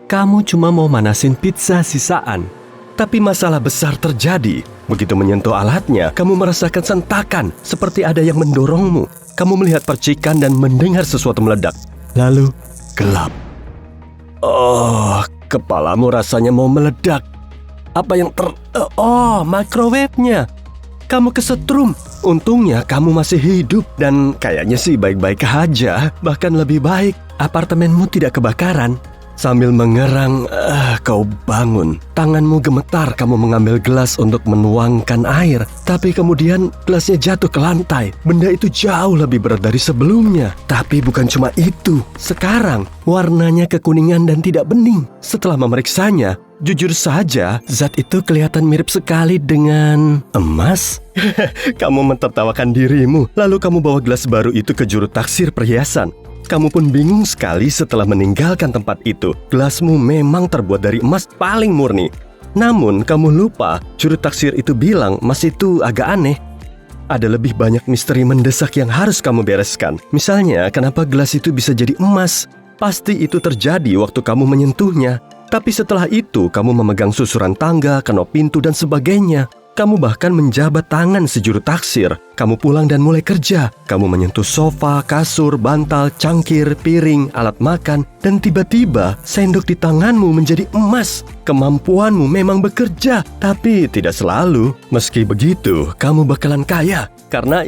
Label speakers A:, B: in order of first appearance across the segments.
A: Kamu cuma mau manasin pizza sisaan. Tapi masalah besar terjadi. Begitu menyentuh alatnya, kamu merasakan sentakan seperti ada yang mendorongmu. Kamu melihat percikan dan mendengar sesuatu meledak. Lalu, gelap. Oh, kepalamu rasanya mau meledak. Apa yang microwave-nya. Kamu kesetrum. Untungnya kamu masih hidup dan kayaknya sih baik-baik aja. Bahkan lebih baik, apartemenmu tidak kebakaran. Sambil mengerang, kau bangun. Tanganmu gemetar, kamu mengambil gelas untuk menuangkan air. Tapi kemudian gelasnya jatuh ke lantai. Benda itu jauh lebih berat dari sebelumnya. Tapi bukan cuma itu. Sekarang, warnanya kekuningan dan tidak bening. Setelah memeriksanya, jujur saja, zat itu kelihatan mirip sekali dengan emas. Kamu mentertawakan dirimu. Lalu kamu bawa gelas baru itu ke juru taksir perhiasan. Kamu pun bingung sekali setelah meninggalkan tempat itu. Gelasmu memang terbuat dari emas paling murni. Namun kamu lupa, juru taksir itu bilang emas itu agak aneh. Ada lebih banyak misteri mendesak yang harus kamu bereskan. Misalnya, kenapa gelas itu bisa jadi emas? Pasti itu terjadi waktu kamu menyentuhnya. Tapi setelah itu, kamu memegang susuran tangga, kenop pintu, dan sebagainya. Kamu bahkan menjabat tangan si juru taksir. Kamu pulang dan mulai kerja. Kamu menyentuh sofa, kasur, bantal, cangkir, piring, alat makan. Dan tiba-tiba, sendok di tanganmu menjadi emas. Kemampuanmu memang bekerja, tapi tidak selalu. Meski begitu, kamu bakalan kaya. Karena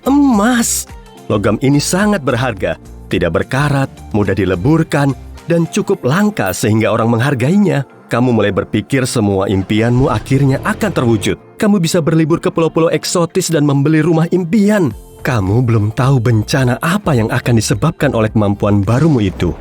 A: emas. Logam ini sangat berharga. Tidak berkarat, mudah dileburkan, dan cukup langka sehingga orang menghargainya. Kamu mulai berpikir semua impianmu akhirnya akan terwujud. Kamu bisa berlibur ke pulau-pulau eksotis dan membeli rumah impian. Kamu belum tahu bencana apa yang akan disebabkan oleh kemampuan barumu itu.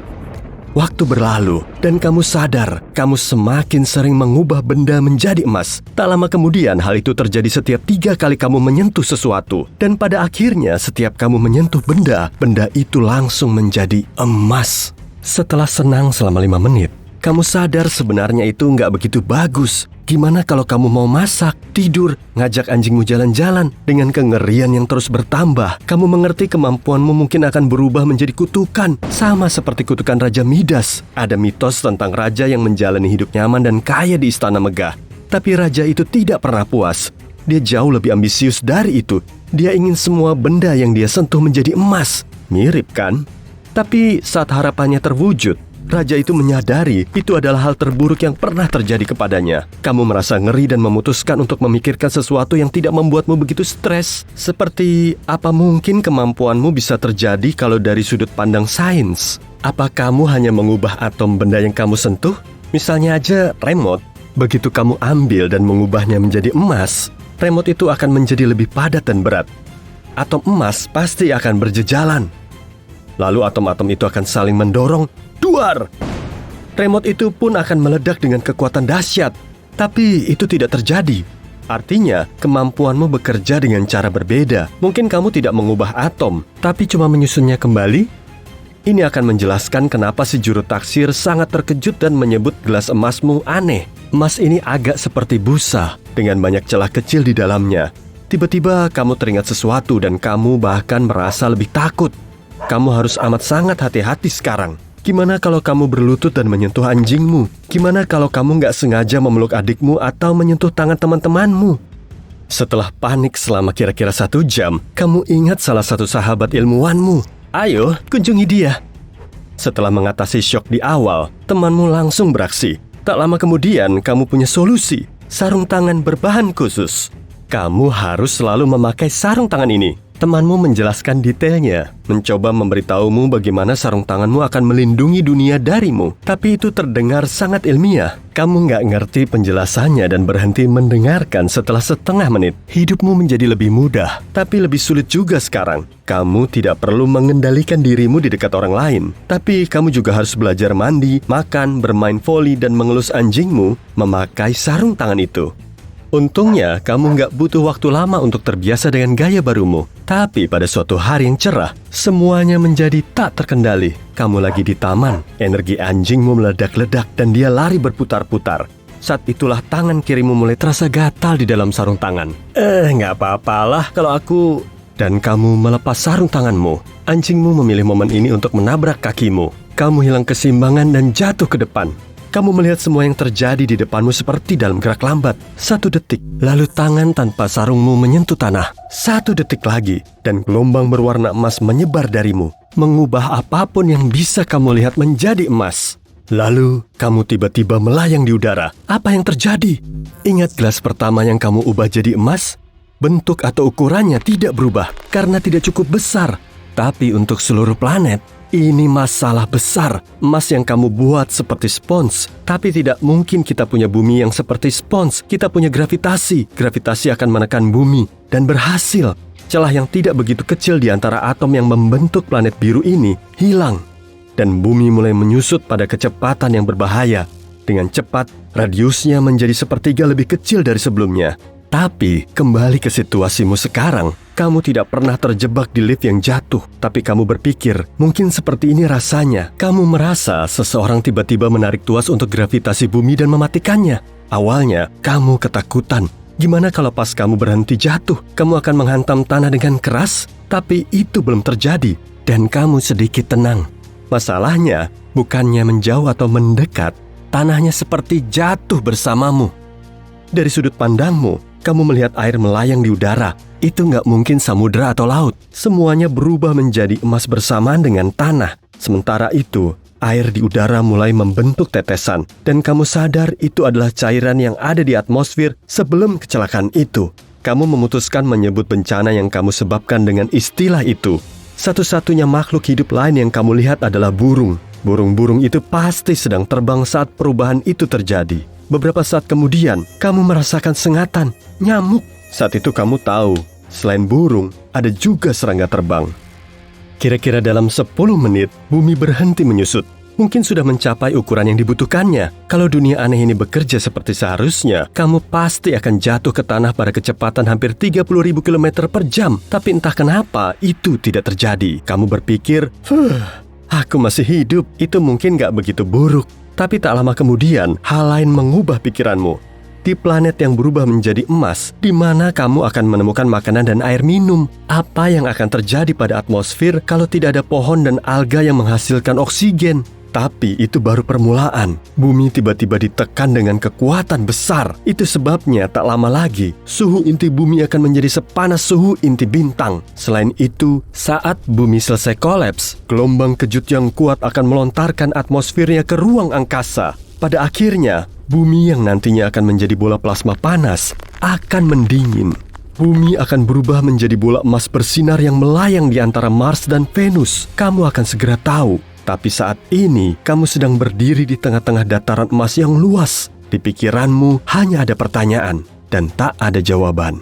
A: Waktu berlalu dan kamu sadar kamu semakin sering mengubah benda menjadi emas. Tak lama kemudian hal itu terjadi setiap 3 kali kamu menyentuh sesuatu. Dan pada akhirnya setiap kamu menyentuh benda, benda itu langsung menjadi emas. Setelah senang selama 5 menit, kamu sadar sebenarnya itu nggak begitu bagus. Gimana kalau kamu mau masak, tidur, ngajak anjingmu jalan-jalan? Dengan kengerian yang terus bertambah, kamu mengerti kemampuanmu mungkin akan berubah menjadi kutukan. Sama seperti kutukan Raja Midas. Ada mitos tentang raja yang menjalani hidup nyaman dan kaya di istana megah. Tapi raja itu tidak pernah puas. Dia jauh lebih ambisius dari itu. Dia ingin semua benda yang dia sentuh menjadi emas. Mirip kan? Tapi saat harapannya terwujud, raja itu menyadari itu adalah hal terburuk yang pernah terjadi kepadanya. Kamu merasa ngeri dan memutuskan untuk memikirkan sesuatu yang tidak membuatmu begitu stres. Seperti, apa mungkin kemampuanmu bisa terjadi kalau dari sudut pandang sains? Apa kamu hanya mengubah atom benda yang kamu sentuh? Misalnya aja remote. Begitu kamu ambil dan mengubahnya menjadi emas, remote itu akan menjadi lebih padat dan berat. Atom emas pasti akan berjejalan. Lalu atom-atom itu akan saling mendorong. Duar! Remote itu pun akan meledak dengan kekuatan dahsyat. Tapi itu tidak terjadi. Artinya, kemampuanmu bekerja dengan cara berbeda. Mungkin kamu tidak mengubah atom, tapi cuma menyusunnya kembali. Ini akan menjelaskan kenapa si juru taksir sangat terkejut dan menyebut gelas emasmu aneh. Emas ini agak seperti busa, dengan banyak celah kecil di dalamnya. Tiba-tiba kamu teringat sesuatu dan kamu bahkan merasa lebih takut. Kamu harus amat sangat hati-hati sekarang. Gimana kalau kamu berlutut dan menyentuh anjingmu? Gimana kalau kamu nggak sengaja memeluk adikmu atau menyentuh tangan teman-temanmu? Setelah panik selama kira-kira 1 jam, kamu ingat salah satu sahabat ilmuwanmu. Ayo, kunjungi dia. Setelah mengatasi syok di awal, temanmu langsung beraksi. Tak lama kemudian, kamu punya solusi. Sarung tangan berbahan khusus. Kamu harus selalu memakai sarung tangan ini. Temanmu menjelaskan detailnya, mencoba memberitahumu bagaimana sarung tanganmu akan melindungi dunia darimu. Tapi itu terdengar sangat ilmiah. Kamu nggak ngerti penjelasannya dan berhenti mendengarkan setelah setengah menit. Hidupmu menjadi lebih mudah, tapi lebih sulit juga sekarang. Kamu tidak perlu mengendalikan dirimu di dekat orang lain. Tapi kamu juga harus belajar mandi, makan, bermain voli, dan mengelus anjingmu memakai sarung tangan itu. Untungnya, kamu nggak butuh waktu lama untuk terbiasa dengan gaya barumu. Tapi pada suatu hari yang cerah, semuanya menjadi tak terkendali. Kamu lagi di taman, energi anjingmu meledak-ledak dan dia lari berputar-putar. Saat itulah tangan kirimu mulai terasa gatal di dalam sarung tangan. Nggak apa-apalah kalau aku... Dan kamu melepas sarung tanganmu. Anjingmu memilih momen ini untuk menabrak kakimu. Kamu hilang keseimbangan dan jatuh ke depan. Kamu melihat semua yang terjadi di depanmu seperti dalam gerak lambat. 1 detik, lalu tangan tanpa sarungmu menyentuh tanah. 1 detik lagi, dan gelombang berwarna emas menyebar darimu, mengubah apapun yang bisa kamu lihat menjadi emas. Lalu, kamu tiba-tiba melayang di udara. Apa yang terjadi? Ingat gelas pertama yang kamu ubah jadi emas? Bentuk atau ukurannya tidak berubah karena tidak cukup besar. Tapi untuk seluruh planet, ini masalah besar. Emas yang kamu buat seperti spons. Tapi tidak mungkin kita punya bumi yang seperti spons. Kita punya gravitasi. Gravitasi akan menekan bumi. Dan berhasil. Celah yang tidak begitu kecil di antara atom yang membentuk planet biru ini hilang. Dan bumi mulai menyusut pada kecepatan yang berbahaya. Dengan cepat, radiusnya menjadi sepertiga lebih kecil dari sebelumnya. Tapi, kembali ke situasimu sekarang. Kamu tidak pernah terjebak di lift yang jatuh. Tapi kamu berpikir, mungkin seperti ini rasanya. Kamu merasa seseorang tiba-tiba menarik tuas untuk gravitasi bumi dan mematikannya. Awalnya, kamu ketakutan. Gimana kalau pas kamu berhenti jatuh? Kamu akan menghantam tanah dengan keras? Tapi itu belum terjadi. Dan kamu sedikit tenang. Masalahnya, bukannya menjauh atau mendekat, tanahnya seperti jatuh bersamamu. Dari sudut pandangmu, kamu melihat air melayang di udara. Itu nggak mungkin samudera atau laut. Semuanya berubah menjadi emas bersamaan dengan tanah. Sementara itu, air di udara mulai membentuk tetesan. Dan kamu sadar itu adalah cairan yang ada di atmosfer sebelum kecelakaan itu. Kamu memutuskan menyebut bencana yang kamu sebabkan dengan istilah itu. Satu-satunya makhluk hidup lain yang kamu lihat adalah burung. Burung-burung itu pasti sedang terbang saat perubahan itu terjadi. Beberapa saat kemudian, kamu merasakan sengatan, nyamuk. Saat itu kamu tahu, selain burung, ada juga serangga terbang. Kira-kira dalam 10 menit, bumi berhenti menyusut. Mungkin sudah mencapai ukuran yang dibutuhkannya. Kalau dunia aneh ini bekerja seperti seharusnya, kamu pasti akan jatuh ke tanah pada kecepatan hampir 30.000 km per jam. Tapi entah kenapa, itu tidak terjadi. Kamu berpikir, aku masih hidup, itu mungkin gak begitu buruk. Tapi tak lama kemudian, hal lain mengubah pikiranmu. Di planet yang berubah menjadi emas, di mana kamu akan menemukan makanan dan air minum. Apa yang akan terjadi pada atmosfer kalau tidak ada pohon dan alga yang menghasilkan oksigen? Tapi itu baru permulaan. Bumi tiba-tiba ditekan dengan kekuatan besar. Itu sebabnya tak lama lagi, suhu inti bumi akan menjadi sepanas suhu inti bintang. Selain itu, saat bumi selesai kolaps, gelombang kejut yang kuat akan melontarkan atmosfernya ke ruang angkasa. Pada akhirnya, bumi yang nantinya akan menjadi bola plasma panas akan mendingin. Bumi akan berubah menjadi bola emas bersinar yang melayang di antara Mars dan Venus. Kamu akan segera tahu. Tapi saat ini, kamu sedang berdiri di tengah-tengah dataran emas yang luas. Di pikiranmu hanya ada pertanyaan dan tak ada jawaban.